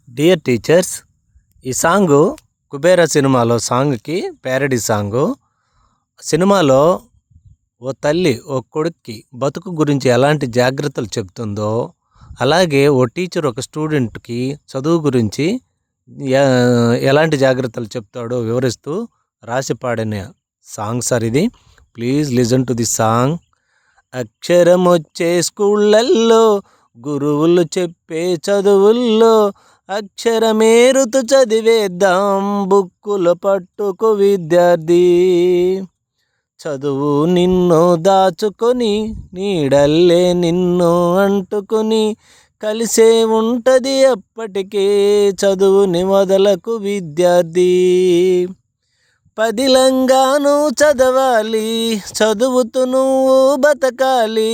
Dear teachers, ఈ song Kubera సినిమాలో సాంగ్కి ప్యారడీ సాంగు. సినిమాలో ఓ తల్లి ఓ కొడుక్కి బతుకు గురించి ఎలాంటి జాగ్రత్తలు చెప్తుందో, అలాగే ఓ టీచర్ ఒక స్టూడెంట్కి చదువు గురించి ఎలాంటి జాగ్రత్తలు చెప్తాడో వివరిస్తూ రాసి పాడిన సాంగ్ సార్ ఇది. Please listen to the song. అక్షరం వచ్చే స్కూళ్ళల్లో, గురువులు చెప్పే చదువుల్లో, అక్షరమేరుతు చదివేద్దాం బుక్కులు పట్టుకు విద్యార్థి. చదువు నిన్ను దాచుకొని, నీడల్లే నిన్ను అంటుకొని, కలిసే ఉంటది ఎప్పటికే చదువుని వదలకు విద్యార్థి. పదిలంగాను చదవాలి, చదువుతూ నువ్వు బతకాలి,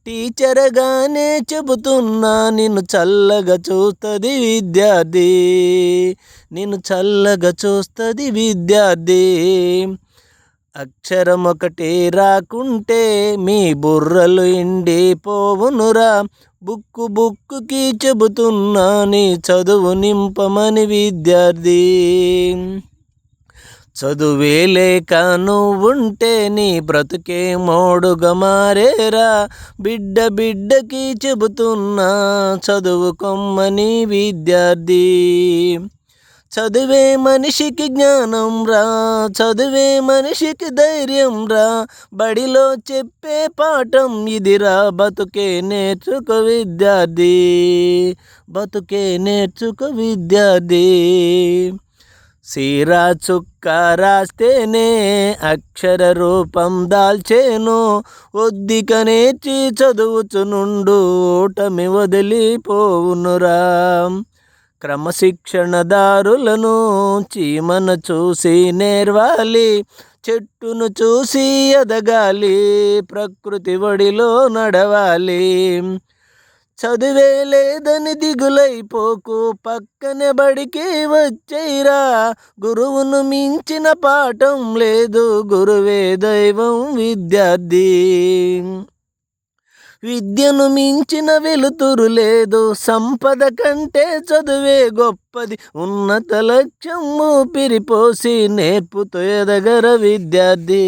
టీచర్గానే చెబుతున్నా నిన్ను చల్లగా చూస్తుంది విద్యార్థి, నిన్ను చల్లగా చూస్తుంది విద్యార్థి. అక్షరం ఒకటి రాకుంటే మీ బుర్రలు ఎండిపోవునురా, బుక్కుకి చెబుతున్నా నీ చదువు నింపమని విద్యార్థి. చదువే లేక నువ్వుంటే నీ బ్రతుకే మోడుగా మారేరా, బిడ్డకి చెబుతున్నా చదువుకొమ్మని విద్యార్థి. చదువే మనిషికి జ్ఞానం రా, చదువే మనిషికి ధైర్యం రా, బడిలో చెప్పే పాఠం ఇదిరా, బతుకే నేర్చుకో విద్యార్థి, బతుకే నేర్చుకో విద్యార్థి. సీరా చుక్క రాస్తేనే అక్షర రూపం దాల్చేను, ఒద్దిక నేర్చి చదువుచునుండు ఓటమి వదిలిపోవునురా. క్రమశిక్షణదారులను చీమను చూసి నేర్వాలి, చెట్టును చూసి ఎదగాలి, ప్రకృతి ఒడిలో నడవాలి. చదువే లేదని దిగులైపోకు, పక్కనే బడికి వచ్చేరా, గురువును మించిన పాఠం లేదు, గురువే దైవం విద్యార్థి. విద్యను మించిన వెలుతురు లేదు, సంపద కంటే చదువే గొప్పది, ఉన్నత లక్ష్యం ఊపిరిపోసి నేర్పుతో ఎదగర విద్యార్థి,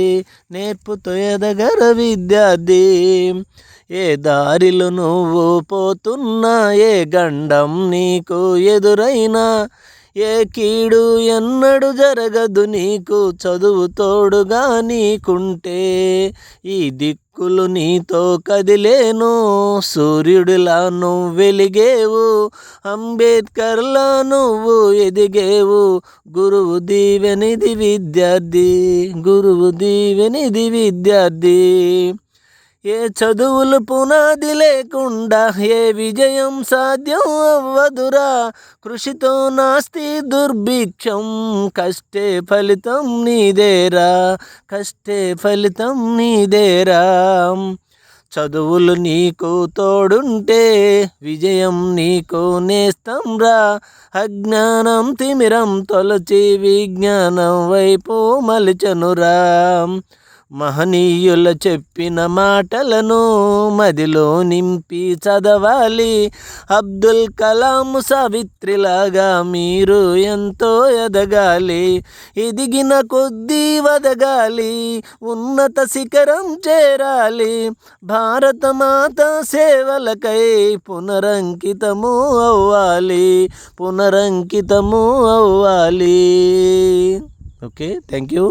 నేర్పుతో ఎదగర విద్యార్థి. ఏ దారిలో నువ్వు పోతున్నా, ఏ గండం నీకు ఎదురైనా, ఏ కీడు ఎన్నడు జరగదు నీకు, చదువు తోడుగా నీకుంటే. ఈ దిక్కులు నీతో కదిలేను, సూర్యుడిలా నువ్వు వెలిగేవు, అంబేద్కర్లా నువ్వు ఎదిగేవు, గురువు దీవెనిది విద్యార్థి, గురువు దీవెనిది విద్యార్థి. ఏ చదువులు పునాది లేకుండా ఏ విజయం సాధ్యం అవ్వదురా, కృషితో నాస్తి దుర్భిక్షం, కష్టే ఫలితం నీదేరా, కష్టే ఫలితం నీదేరా. చదువులు నీకు తోడుంటే విజయం నీకు నేస్తం రా, అజ్ఞానం తిమిరం తొలచి విజ్ఞానం వైపు మలిచనురా. మహనీయుల చెప్పిన మాటలను మదిలో నింపి చదవాలి, అబ్దుల్ కలాం సావిత్రిలాగా మీరు ఎంతో ఎదగాలి, ఎదిగిన కొద్దీ వదగాలి, ఉన్నత శిఖరం చేరాలి, భారతమాత సేవలకై పునరంకితము అవ్వాలి, పునరంకితము అవ్వాలి. Okay, thank you.